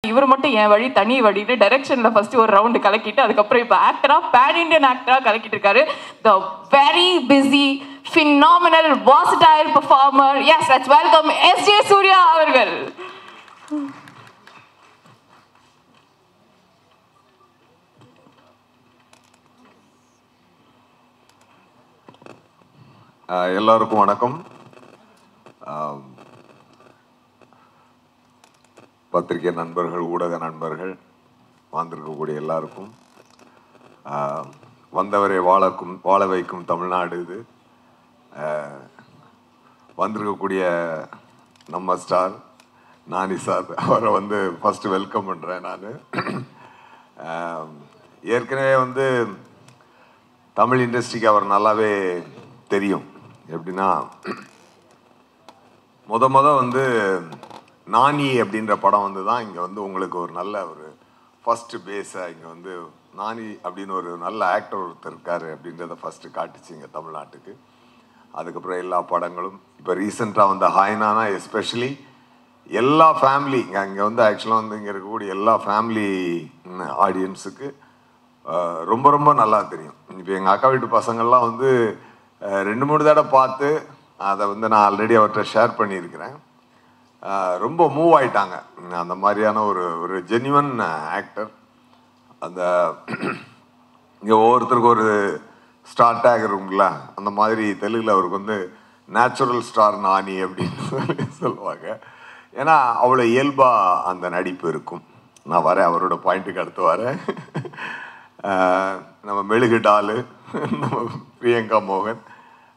இவர் மட்டும் என் வழி தனி வழின்னு டைரக்ஷன்ல ஃபர்ஸ்ட் ஒரு ரவுண்டு கலக்கிட்டு அதுக்கப்புறம் இப்போ ஆக்டரா பேன் இண்டியன் ஆக்டரா கலக்கிட்டு இருக்காரு. The very busy phenomenal versatile performer. Yes, let's welcome S.J. Surya அவர்கள். எல்லாருக்கும் வணக்கம். பத்திரிகை நண்பர்கள், ஊடக நண்பர்கள், வந்திருக்கக்கூடிய எல்லாருக்கும் வந்தவரை வாழ வைக்கும் தமிழ்நாடு இது. வந்திருக்கக்கூடிய நம்ம ஸ்டார் நானி சார், அவரை ஃபஸ்ட்டு வெல்கம் பண்ணுறேன். நான் ஏற்கனவே தமிழ் இண்டஸ்ட்ரிக்கு அவர் நல்லாவே தெரியும். எப்படின்னா முத நானி அப்படின்ற படம் தான் இங்கே உங்களுக்கு ஒரு நல்ல ஒரு ஃபஸ்ட்டு பேஸை இங்கே நானி அப்படின்னு ஒரு நல்ல ஆக்டர் ஒருத்தர் இருக்கார் அப்படின்றத ஃபஸ்ட்டு காட்டுச்சு இங்கே தமிழ்நாட்டுக்கு. அதுக்கப்புறம் எல்லா படங்களும் இப்போ ரீசெண்டாக ஹாய்னானா எஸ்பெஷலி எல்லா ஃபேமிலி இங்கே ஆக்சுவலாக இங்கே இருக்கக்கூடிய எல்லா ஃபேமிலி ஆடியன்ஸுக்கு ரொம்ப ரொம்ப நல்லா தெரியும். இப்போ எங்கள் அக்கா வீட்டு பசங்கள்லாம் 2-3 தடவை பார்த்து அதை நான் ஆல்ரெடி அவர்கிட்ட ஷேர் பண்ணியிருக்கிறேன். ரொம்ப மூவ் ஆயிட்டாங்க. அந்த மாதிரியான ஒரு ஜென்யூன் ஆக்டர். அந்த இங்கே ஒவ்வொருத்தருக்கு ஒரு ஸ்டார் டேக் இருக்குங்களா, அந்த மாதிரி தெலுங்கில் அவருக்கு நேச்சுரல் ஸ்டார் நானி அப்படின்னு சொல்லுவாங்க. ஏன்னா அவ்வளோ இயல்பாக அந்த நடிப்பு இருக்கும். நான் வரேன், அவரோட பாயிண்ட்டுக்கு அடுத்து வரேன். நம்ம மெழுகு டாலு, நம்ம பிரியங்கா மோகன்,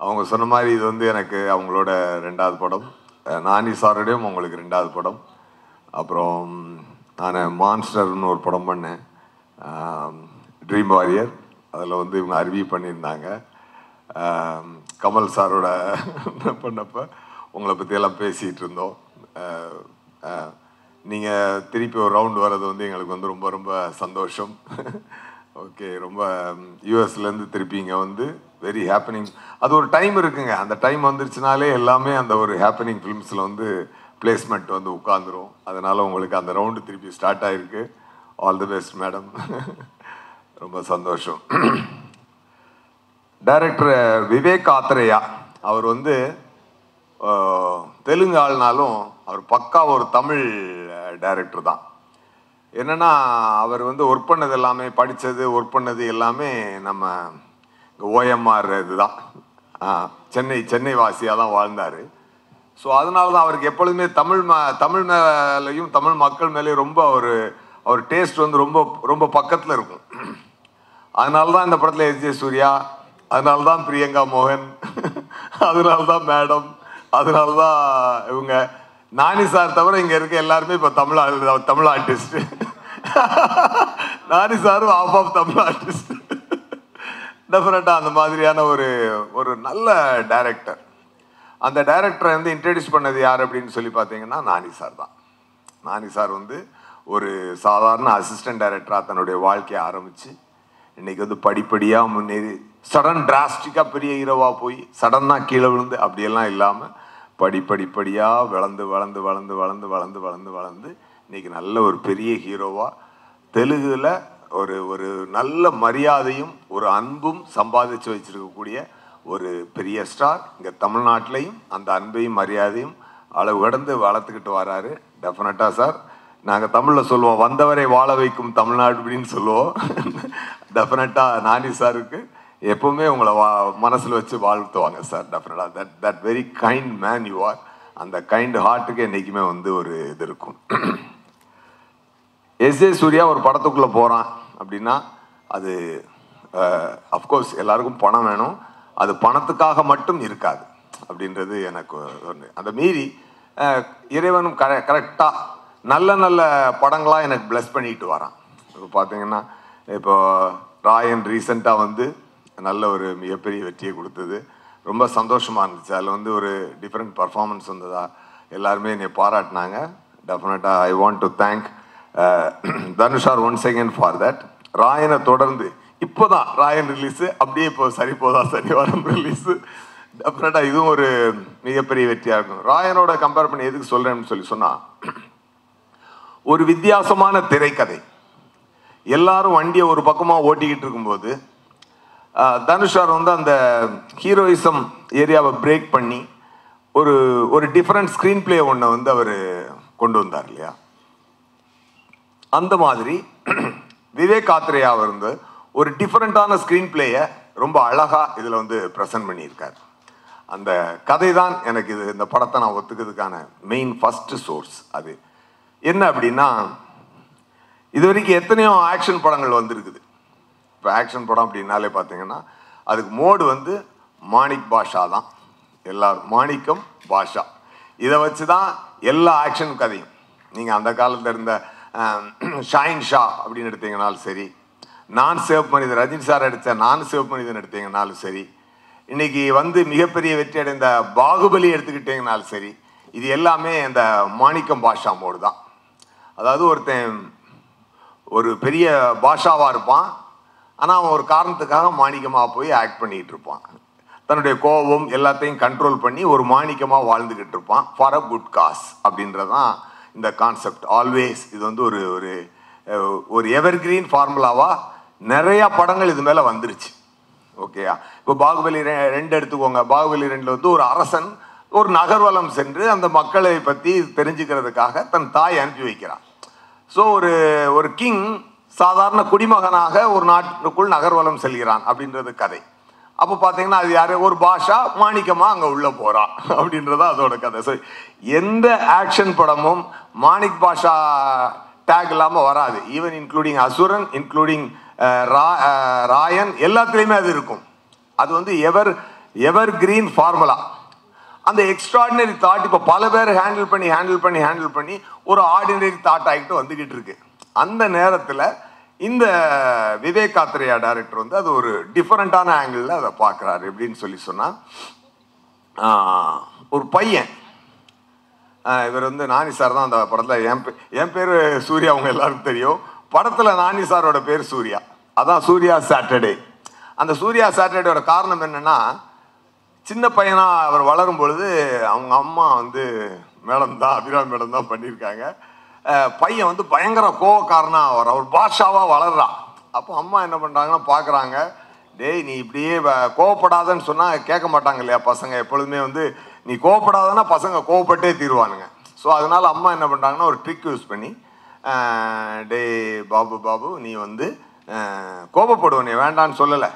அவங்க சொன்ன மாதிரி இது எனக்கு அவங்களோட 2வது படம். நானி சாரோடையும் அவங்களுக்கு 2வது படம். அப்புறம் நான் மான்ஸ்டர்னு ஒரு படம் பண்ணேன், ட்ரீம் வாரியர். அதில் இவங்க அறிவி பண்ணியிருந்தாங்க. கமல் சாரோட பண்ணப்போ உங்களை பற்றியெல்லாம் பேசிகிட்டு இருந்தோம். நீங்கள் திருப்பி ஒரு ரவுண்டு வர்றது எங்களுக்கு ரொம்ப ரொம்ப சந்தோஷம். ஓகே, ரொம்ப யூஎஸ்லேருந்து திருப்பி இங்கே வெரி ஹேப்பனிங். அது ஒரு டைம் இருக்குங்க. அந்த டைம் வந்துருச்சுனாலே எல்லாமே அந்த ஒரு ஹேப்பனிங் ஃபிலிம்ஸில் பிளேஸ்மெண்ட் உட்காந்துரும். அதனால் உங்களுக்கு அந்த ரவுண்டு திருப்பி ஸ்டார்ட் ஆகிருக்கு. All the best madam. ரொம்ப சந்தோஷம். டைரக்டர் விவேக் ஆத்ரேயா அவர் தெலுங்கு ஆள்னாலும் அவர் பக்கா ஒரு தமிழ் டைரக்டர் தான். என்னென்னா அவர் ஒர்க் பண்ணது எல்லாமே, படித்தது ஒர்க் பண்ணது எல்லாமே நம்ம ஓஎம்ஆர் இதுதான். சென்னை வாசியாக தான் வாழ்ந்தார். ஸோ அதனால தான் அவருக்கு எப்பொழுதுமே தமிழ் மேலேயும் தமிழ் மக்கள் மேலேயும் ரொம்ப அவர் டேஸ்ட் ரொம்ப ரொம்ப பக்கத்தில் இருக்கும். அதனால தான் இந்த படத்தில் S.J. சூர்யா, அதனால தான் பிரியங்கா மோகன், அதனால தான் மேடம், அதனால தான் இவங்க நானி சார் தவிர இங்கே இருக்க எல்லாருமே இப்போ தமிழ் ஆர்டிஸ்ட். நானி சாரும் ஆஃப் தமிழ் ஆர்டிஸ்ட். டெஃபினட்டாக அந்த மாதிரியான ஒரு நல்ல டைரக்டர். அந்த டைரக்டரை இன்ட்ரடியூஸ் பண்ணது யார் அப்படின்னு சொல்லி பார்த்தீங்கன்னா நானி சார் தான். நானி சார் ஒரு சாதாரண அசிஸ்டன்ட் டைரக்டராக தன்னுடைய வாழ்க்கையை ஆரம்பித்து இன்றைக்கி படிப்படியாக முன்னேறி சடன் டிராஸ்டிக்காக பெரிய ஹீரோவாக போய் சடனாக கீழே விழுந்து அப்படியெல்லாம் இல்லாமல் படிப்படியாக வளர்ந்து இன்றைக்கி நல்ல ஒரு பெரிய ஹீரோவாக தெலுங்குல ஒரு நல்ல மரியாதையும் ஒரு அன்பும் சம்பாதிச்சு வச்சிருக்கக்கூடிய ஒரு பெரிய ஸ்டார். இங்கே தமிழ்நாட்டிலையும் அந்த அன்பையும் மரியாதையும் அளவு கடந்து வளர்த்துக்கிட்டு வராரு. டெஃபினட்டாக சார், நாங்கள் தமிழில் சொல்லுவோம் வந்தவரை வாழ வைக்கும் தமிழ்நாடு அப்படின்னு சொல்லுவோம். டெஃபினட்டாக நானி சாருக்கு எப்பவுமே உங்களை மனசில் வச்சு வாழ்த்துவாங்க சார். டெஃபினட்டாக that very kind man you are. அந்த கைண்ட் ஹார்ட்டுக்கு என்றைக்குமே ஒரு இது இருக்கும். S.J. சூர்யா ஒரு படத்துக்குள்ளே போகிறான் அப்படின்னா அது அஃப்கோர்ஸ் எல்லாருக்கும் பணம் வேணும். அது பணத்துக்காக மட்டும் இருக்காது அப்படின்றது எனக்கு அந்த மீறி இறைவனும் கரெக்டாக நல்ல நல்ல படங்களாக எனக்கு பிளஸ் பண்ணிட்டு வரான். இப்போ பார்த்தீங்கன்னா இப்போ ராயன் ரீசெண்டாக நல்ல ஒரு மிகப்பெரிய வெற்றியை கொடுத்தது. ரொம்ப சந்தோஷமாக இருந்துச்சு. அதில் ஒரு டிஃப்ரெண்ட் பர்ஃபார்மன்ஸ் வந்ததா எல்லாருமே என்னை பாராட்டினாங்க. டெஃபினட்டாக I want to thank Dhanush sir once again for that. ராயனை தொடர்ந்து இப்போதான் ராயன் ரிலீஸு, அப்படியே இப்போ சனிவாரம் ரிலீஸு. டெஃபினட்டாக இதுவும் ஒரு மிகப்பெரிய வெற்றியாக இருக்கும். ராயனோட கம்பேர் பண்ணி எதுக்கு சொல்கிறேன்னு சொல்லி சொன்னால் ஒரு வித்தியாசமான திரைக்கதை. எல்லாரும் வண்டியை ஒரு பக்கமாக ஓட்டிக்கிட்டு இருக்கும்போது தனுஷார் வந்து அந்த ஹீரோயிசம் ஏரியாவை பிரேக் பண்ணி ஒரு ஒரு டிஃப்ரெண்ட் ஸ்க்ரீன் பிளே ஒன்று வந்து அவர் கொண்டு வந்தார் இல்லையா? அந்த மாதிரி விவேக் ஆத்ரேயா வந்து ஒரு டிஃப்ரெண்ட்டான ஸ்க்ரீன் பிளேயை ரொம்ப அழகாக இதில் வந்து ப்ரெசென்ட் பண்ணியிருக்கார். அந்த கதை தான் எனக்கு இந்த படத்தை நான் ஒத்துக்கிறதுக்கான மெயின் ஃபஸ்ட்டு சோர்ஸ். அது என்ன அப்படின்னா, இது வரைக்கும் எத்தனையோ ஆக்ஷன் படங்கள் வந்திருக்குது. இப்போ ஆக்ஷன் படம் அப்படின்னாலே பார்த்தீங்கன்னா அதுக்கு மோடு வந்து மாணிக் பாஷா தான். எல்லாரும் மாணிக்கம் பாஷா இதை வச்சு தான் எல்லா ஆக்ஷன் கதையும். நீங்கள் அந்த காலத்தில் இருந்த ஷாயின் ஷா அப்படின்னு எடுத்தீங்கனாலும் சரி, நான் சிவப்பு மனிதன் ரஜினி சார் அடித்த நான் சிவப்பு மனிதன் எடுத்தீங்கனாலும் சரி, இன்னைக்கு வந்து மிகப்பெரிய வெற்றி அடைந்த பாகுபலி எடுத்துக்கிட்டீங்கனாலும் சரி, இது எல்லாமே இந்த மாணிக்கம் பாஷா மோடு தான். அதாவது ஒருத்தன் ஒரு பெரிய பாஷாவாக இருப்பான், ஆனால் அவன் ஒரு காரணத்துக்காக மாணிக்கமாக போய் ஆக்ட் பண்ணிகிட்டு இருப்பான். தன்னுடைய கோபம் எல்லாத்தையும் கண்ட்ரோல் பண்ணி ஒரு மாணிக்கமாக வாழ்ந்துக்கிட்டு இருப்பான் ஃபார் அ குட் காஸ் அப்படின்றதான் இந்த கான்செப்ட். ஆல்வேஸ் இது வந்து ஒரு ஒரு ஒரு எவர்கிரீன் ஃபார்முலாவாக நிறையா படங்கள் இது மேலே வந்துருச்சு. ஓகேயா? இப்போ பாகுபலி 2 எடுத்துக்கோங்க. பாகுபலி 2 வந்து ஒரு அரசன் ஒரு நகர்வலம் சென்று அந்த மக்களை பற்றி தெரிஞ்சுக்கிறதுக்காக தன் தாய் அனுப்பி வைக்கிறான். ஸோ ஒரு ஒரு கிங் சாதாரண குடிமகனாக ஒரு நாட்டுக்குள் நகர்வலம் செல்கிறான் அப்படின்றது கதை. அப்போ பார்த்தீங்கன்னா அது யார்? ஒரு பாஷா மாணிக்கமாக அங்கே உள்ளே போகிறான் அப்படின்றத அதோட கதை. ஸோ எந்த ஆக்ஷன் படமும் மாணிக் பாஷா டேக் இல்லாமல் வராது. ஈவன் இன்க்ளூடிங் அசுரன், இன்க்ளூடிங் ராயன், எல்லாத்துலேயுமே அது இருக்கும். அது வந்து எவர் கிரீன் ஃபார்முலா. அந்த எக்ஸ்ட்ராடினரி தாட் இப்போ பல பேர் ஹேண்டில் பண்ணி ஒரு ஆர்டினரி தாட் ஆகிட்டு வந்துக்கிட்டு இருக்கு. அந்த நேரத்தில் இந்த விவேக் ஆத்ரேயா டைரக்டர் வந்து அது ஒரு டிஃப்ரெண்ட்டான ஆங்கிளில் அதை பார்க்குறாரு. எப்படின்னு சொல்லி சொன்னால், ஒரு பையன், இவர் வந்து நானி சார் தான் அந்த படத்தில். என் பேர் சூர்யா, அவங்க எல்லாருக்கும் தெரியும். படத்தில் நானி சாரோட பேர் சூர்யா. அதான் சூர்யா சாட்டர்டே. அந்த சூர்யா சாட்டர்டேயோட காரணம் என்னென்னா, சின்ன பையனாக அவர் வளரும் பொழுது அவங்க அம்மா வந்து அபிராமி மேடம் தான் பண்ணியிருக்காங்க. பையன் வந்து பயங்கர கோவக்காரனாக அவர் பாஷாவாக வளர்றான். அப்போ அம்மா என்ன பண்ணுறாங்கன்னா பார்க்குறாங்க, டேய் நீ இப்படியே கோவப்படாதன்னு சொன்னால் கேட்க மாட்டாங்க இல்லையா பசங்க. எப்பொழுதுமே வந்து நீ கோவப்படாதன்னா பசங்க கோவப்பட்டே தீருவானுங்க. ஸோ அதனால் அம்மா என்ன பண்ணுறாங்கன்னா ஒரு ட்ரிக் யூஸ் பண்ணி, டே பாபு நீ வந்து கோபப்படுவோம், நீ வேண்டான்னு சொல்லலை,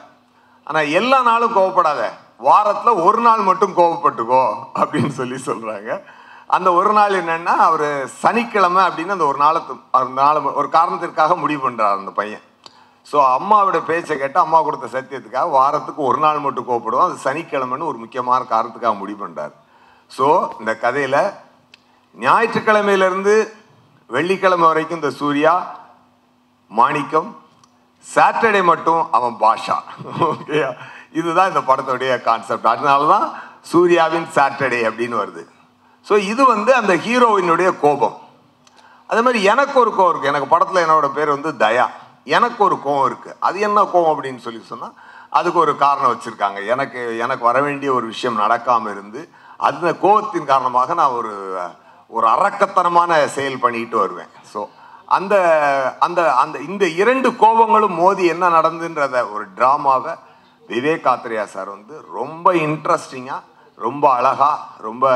ஆனால் எல்லா நாளும் கோவப்படாத, வாரத்தில் ஒரு நாள் மட்டும் கோவப்பட்டுக்கோ அப்படின்னு சொல்கிறாங்க. அந்த ஒரு நாள் என்னென்னா அவர் சனிக்கிழமை அப்படின்னு அந்த நாள் ஒரு காரணத்திற்காக முடிவு பண்ணுறார் அந்த பையன். ஸோ அம்மாவோட பேச்சை கேட்டு அம்மா கொடுத்த சத்தியத்துக்காக வாரத்துக்கு ஒரு நாள் மட்டும் கோவப்படுவோம், அது சனிக்கிழமைன்னு ஒரு முக்கியமான காரணத்துக்காக முடிவு பண்ணுறார். ஸோ இந்த கதையில் ஞாயிற்றுக்கிழமையிலேருந்து வெள்ளிக்கிழமை வரைக்கும் இந்த சூர்யா மாணிக்கம், சாட்டர்டே மட்டும் அவன் பாஷா. ஓகேயா? இதுதான் இந்த படத்துடைய கான்செப்ட். அதனால தான் சூர்யாவின் சாட்டர்டே அப்படின்னு வருது. ஸோ இது வந்து அந்த ஹீரோயினுடைய கோபம். அதே மாதிரி எனக்கு ஒரு கோவம் இருக்குது. எனக்கு படத்தில் என்னோட பேர் வந்து தயா. எனக்கு ஒரு கோவம் இருக்குது. அது என்ன கோவம் அப்படின்னு சொல்லி சொன்னால் அதுக்கு ஒரு காரணம் வச்சுருக்காங்க. எனக்கு வர வேண்டிய ஒரு விஷயம் நடக்காமல் இருந்து அந்த கோபத்தின் காரணமாக நான் ஒரு அரக்கத்தனமான செயல் பண்ணிக்கிட்டு வருவேன். ஸோ அந்த அந்த அந்த இந்த 2 கோபங்களும் மோதி என்ன நடந்துன்றத ஒரு ட்ராமாவை விவேக் ஆத்ரேயா சார் வந்து ரொம்ப இன்ட்ரெஸ்டிங்காக, ரொம்ப அழகாக, ரொம்ப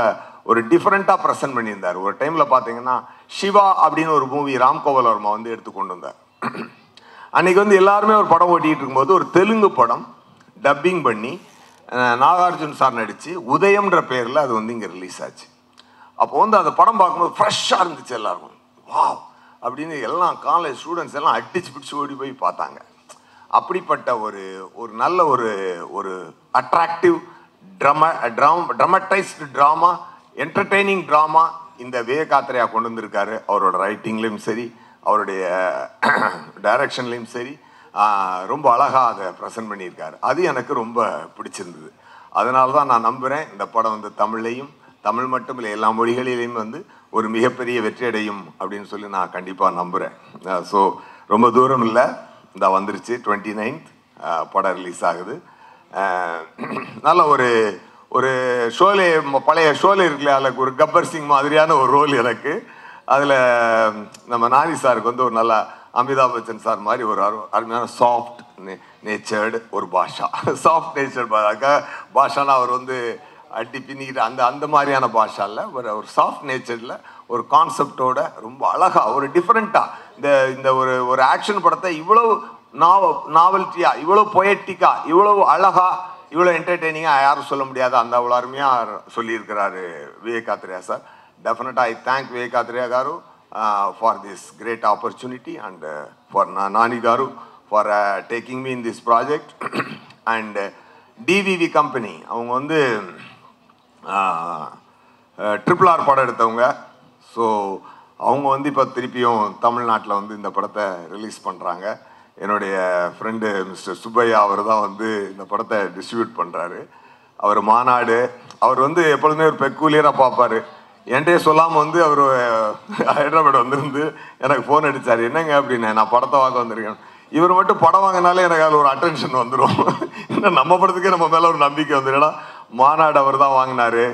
ஒரு டிஃப்ரெண்ட்டாக ப்ரெசென்ட் பண்ணியிருந்தார். ஒரு டைமில் பார்த்தீங்கன்னா சிவா அப்படின்னு ஒரு மூவி ராம்கோபால் வர்மா வந்து எடுத்து கொண்டு வந்தார். அன்றைக்கி வந்து எல்லாருமே ஒரு படம் ஓட்டிகிட்டு இருக்கும்போது ஒரு தெலுங்கு படம் டப்பிங் பண்ணி நாகார்ஜுன் சார் நடித்து உதயம்ன்ற பேரில் அது வந்து இங்கே ரிலீஸ் ஆச்சு. அப்போ வந்து அந்த படம் பார்க்கும்போது ஃப்ரெஷ்ஷாக இருந்துச்சு. எல்லாருக்கும் வாவ் அப்படின்னு எல்லாம் காலேஜ் ஸ்டூடெண்ட்ஸ் எல்லாம் அடிச்சு பிடிச்சி ஓடி போய் பார்த்தாங்க. அப்படிப்பட்ட ஒரு நல்ல ஒரு attractive dramatised drama, entertaining drama இந்த விவேக் ஆத்ரேயா கொண்டு வந்திருக்காரு. அவரோட ரைட்டிங்லேயும் சரி, அவருடைய டைரக்ஷன்லேயும் சரி, ரொம்ப அழகாக அதை ப்ரெசென்ட் பண்ணியிருக்காரு. அது எனக்கு ரொம்ப பிடிச்சிருந்தது. அதனால தான் நான் நம்புகிறேன் இந்த படம் வந்து தமிழ் மட்டும் இல்லை எல்லா மொழிகளிலையும் வந்து ஒரு மிகப்பெரிய வெற்றி அடையும் அப்படின்னு சொல்லி நான் கண்டிப்பாக நம்புகிறேன். ஸோ ரொம்ப தூரம் இல்லை, இந்த வந்துருச்சு 29th படம் ரிலீஸ் ஆகுது. நல்ல ஒரு ஷோலே, பழைய ஷோலே இருக்குல்ல, அதுக்கு ஒரு கப்பர் சிங் மாதிரியான ஒரு ரோல் எனக்கு. அதில் நம்ம நானி சாருக்கு வந்து ஒரு நல்ல அமிதாப் பச்சன் சார் மாதிரி ஒரு அருமையான சாஃப்ட் நேச்சர்டு ஒரு பாஷா. சாஃப்ட் நேச்சர்டு பாஷானா அவர் வந்து அடி பின்னிக்கிட்டு அந்த மாதிரியான பாஷா இல்லை, ஒரு சாஃப்ட் நேச்சரில் ஒரு கான்செப்டோட ரொம்ப அழகாக ஒரு டிஃப்ரெண்ட்டாக இந்த ஒரு ஆக்ஷன் படத்தை இவ்வளவு நாவல்ட்டியாக, இவ்வளோ பொயட்டிக்காக, இவ்வளவு அழகாக, இவ்வளோ என்டர்டெய்னிங்காக யாரும் சொல்ல முடியாது. அந்த அவ்வளோ அருமையாக சொல்லியிருக்கிறாரு Vivek Atreya sir. Definitely, I thank Vivek Athreya Garu for this great opportunity and for Nani Garu for taking me in this project. And DVV Company, அவங்க வந்து RRR படம் எடுத்தவங்க. ஸோ அவங்க வந்து இப்போ திருப்பியும் தமிழ்நாட்டில் வந்து இந்த படத்தை ரிலீஸ் பண்ணுறாங்க. என்னுடைய ஃப்ரெண்டு மிஸ்டர் சுப்பையா அவர் தான் வந்து இந்த படத்தை டிஸ்ட்ரிபியூட் பண்ணுறாரு. அவர் மாநாடு, அவர் வந்து எப்பொழுதுமே ஒரு பெக்கூலியராக பார்ப்பார். என்கிட்டே சொல்லாமல் வந்து அவர் ஹைதராபாத் வந்திருந்து எனக்கு ஃபோன் அடித்தார். என்னங்க அப்படின்னு, நான் படத்தை வாங்க வந்திருக்கேன். இவர் மட்டும் படம் வாங்கினாலே எனக்கு அதில் ஒரு அட்டென்ஷன் வந்துடும். ஏன்னா நம்ம படத்துக்கே நம்ம மேலே ஒரு நம்பிக்கை வந்துடும்னா, மாநாடு அவர் தான் வாங்கினார்.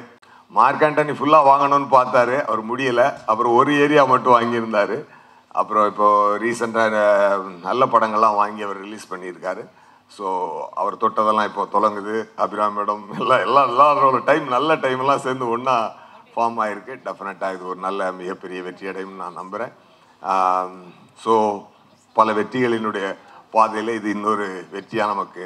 மார்க் ஆண்டனி ஃபுல்லாக வாங்கணும்னு பார்த்தாரு, அவர் முடியலை. அப்புறம் ஒரு ஏரியா மட்டும் வாங்கியிருந்தார். அப்புறம் இப்போது ரீசெண்டாக நல்ல படங்கள்லாம் வாங்கி அவர் ரிலீஸ் பண்ணியிருக்காரு. ஸோ அவர் தொட்டதெல்லாம் இப்போ தொடங்குது. அபிராம் மேடம் எல்லாரோட டைம், நல்ல டைம்லாம் சேர்ந்து ஒன்றா ஃபார்ம் ஆகிருக்கு. டெஃபினட்டாக இது ஒரு நல்ல மிகப்பெரிய வெற்றி அடையும்னு நான் நம்புகிறேன். ஸோ பல வெற்றிகளினுடைய பாதையில் இது இன்னொரு வெற்றியாக நமக்கு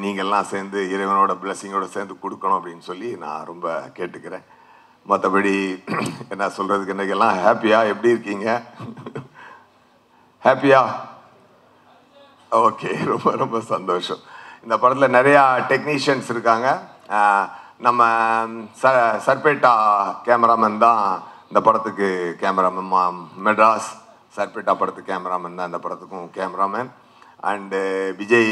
நீங்கள்லாம் சேர்ந்து இறைவனோட பிளெஸிங்கோடு சேர்ந்து கொடுக்கணும் அப்படின்னு சொல்லி நான் ரொம்ப கேட்டுக்கிறேன். மற்றபடி என்ன சொல்கிறதுக்கு, இன்றைக்கெல்லாம் ஹாப்பியா? எப்படி இருக்கீங்க? ஹாப்பியா? ஓகே, ரொம்ப ரொம்ப சந்தோஷம். இந்த படத்தில் நிறையா டெக்னீஷியன்ஸ் இருக்காங்க. நம்ம சர்பேட்டா கேமராமேன் தான் இந்த படத்துக்கு கேமராமேன். மெட்ராஸ் சர்பேட்டா படத்துக்கு கேமராமேன் தான் இந்த படத்துக்கும் கேமராமேன். அண்டு விஜய்,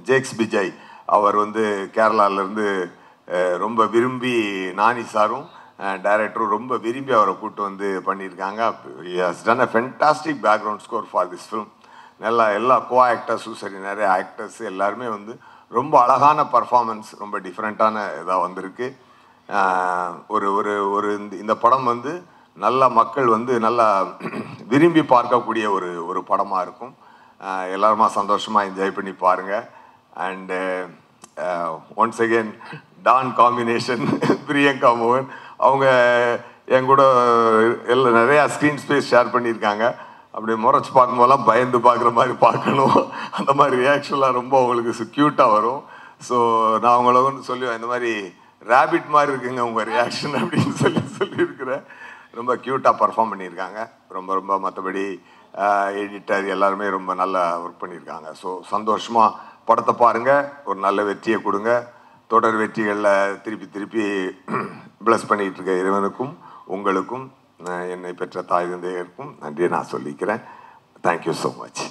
ஜேக்ஸ் விஜய், அவர் வந்து கேரளாவிலேருந்து ரொம்ப விரும்பி நானி சாரும் டைரக்டரும் ரொம்ப விரும்பி அவரை கூப்பிட்டு வந்து பண்ணியிருக்காங்க. Has done a fantastic background score for this film. எல்லா கோ ஆக்டர்ஸும் சரி, நிறைய ஆக்டர்ஸ் எல்லாருமே வந்து ரொம்ப அழகான பர்ஃபார்மன்ஸ், ரொம்ப டிஃப்ரெண்ட்டான இதாக வந்திருக்கு. ஒரு ஒரு ஒரு இந்த படம் வந்து நல்ல மக்கள் வந்து நல்லா விரும்பி பார்க்கக்கூடிய ஒரு படமாக இருக்கும். எல்லாருமா சந்தோஷமாக என்ஜாய் பண்ணி பாருங்கள். And once again Don combination Priyanka மோகன் அவங்க என் கூட நிறையா ஸ்க்ரீன் ஸ்பேஸ் ஷேர் பண்ணியிருக்காங்க. அப்படி முறைச்சி பார்க்கும்போதெல்லாம் பயந்து பார்க்குற மாதிரி பார்க்கணும். அந்த மாதிரி ரியாக்ஷன்லாம் ரொம்ப அவங்களுக்கு க்யூட்டாக வரும். ஸோ நான் அவங்கள வந்து சொல்லுவேன், இந்த மாதிரி ரேபிட் மாதிரி இருக்குங்க உங்கள் ரியாக்ஷன் அப்படின்னு சொல்லியிருக்கிறேன். ரொம்ப க்யூட்டாக பர்ஃபார்ம் பண்ணியிருக்காங்க. ரொம்ப மற்றபடி எடிட்டர் எல்லாருமே ரொம்ப நல்லா ஒர்க் பண்ணியிருக்காங்க. ஸோ சந்தோஷமாக படத்தை பாருங்கள், ஒரு நல்ல வெற்றியை கொடுங்க. தொடர் வெற்றிகளில் திருப்பி ப்ளஸ் பண்ணிகிட்டு இருக்க இறைவனுக்கும் உங்களுக்கும் என்னை பெற்ற தாய் தந்தையருக்கும் நன்றியை நான் சொல்லிக்கிறேன். Thank you so much.